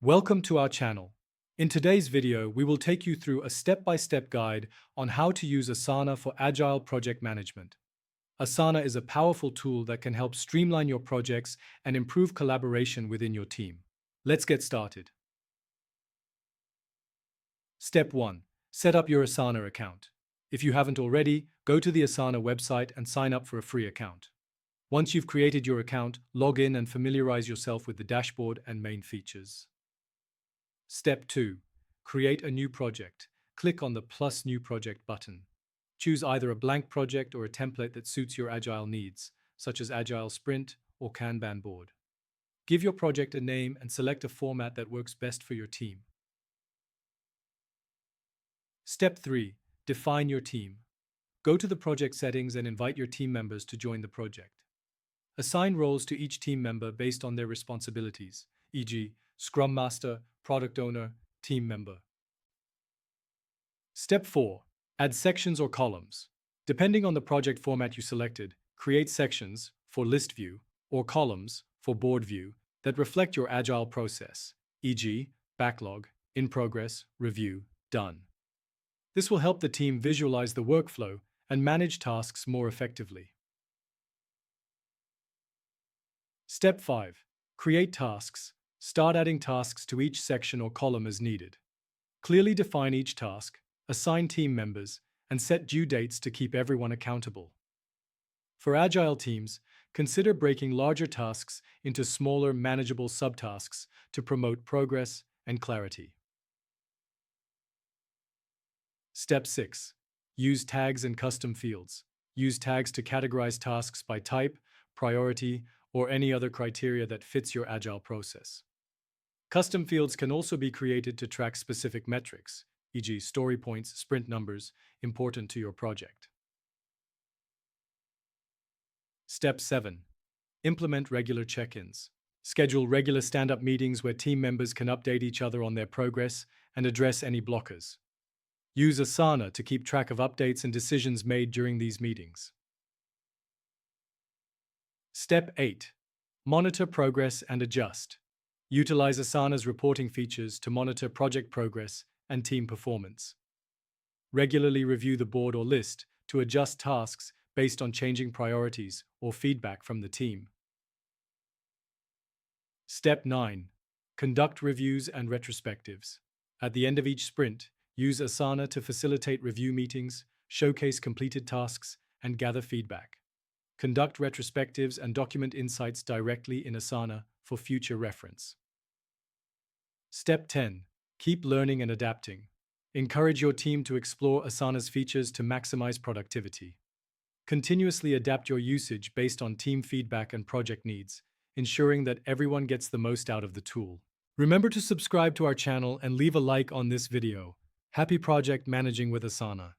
Welcome to our channel. In today's video, we will take you through a step-by-step guide on how to use Asana for Agile Project Management. Asana is a powerful tool that can help streamline your projects and improve collaboration within your team. Let's get started. Step 1. Set up your Asana account. If you haven't already, go to the Asana website and sign up for a free account. Once you've created your account, log in and familiarize yourself with the dashboard and main features. Step 2. Create a new project. Click on the plus New Project button. Choose either a blank project or a template that suits your Agile needs, such as Agile Sprint or Kanban board. Give your project a name and select a format that works best for your team. Step 3. Define your team. Go to the project settings and invite your team members to join the project. Assign roles to each team member based on their responsibilities, e.g., Scrum Master, Product Owner, Team Member. Step 4. Add sections or columns. Depending on the project format you selected, create sections for list view or columns for board view that reflect your Agile process, e.g., backlog, in progress, review, done. This will help the team visualize the workflow and manage tasks more effectively. Step 5. Create tasks. Start adding tasks to each section or column as needed. Clearly define each task, assign team members, and set due dates to keep everyone accountable. For Agile teams, consider breaking larger tasks into smaller, manageable subtasks to promote progress and clarity. Step 6. Use tags and custom fields. Use tags to categorize tasks by type, priority, or any other criteria that fits your Agile process. Custom fields can also be created to track specific metrics, e.g., story points, sprint numbers, important to your project. Step 7. Implement regular check-ins. Schedule regular stand-up meetings where team members can update each other on their progress and address any blockers. Use Asana to keep track of updates and decisions made during these meetings. Step 8. Monitor progress and adjust. Utilize Asana's reporting features to monitor project progress and team performance. Regularly review the board or list to adjust tasks based on changing priorities or feedback from the team. Step 9. Conduct reviews and retrospectives. At the end of each sprint, use Asana to facilitate review meetings, showcase completed tasks, and gather feedback. Conduct retrospectives and document insights directly in Asana for future reference. Step 10. Keep learning and adapting. Encourage your team to explore Asana's features to maximize productivity. Continuously adapt your usage based on team feedback and project needs, ensuring that everyone gets the most out of the tool. Remember to subscribe to our channel and leave a like on this video. Happy project managing with Asana.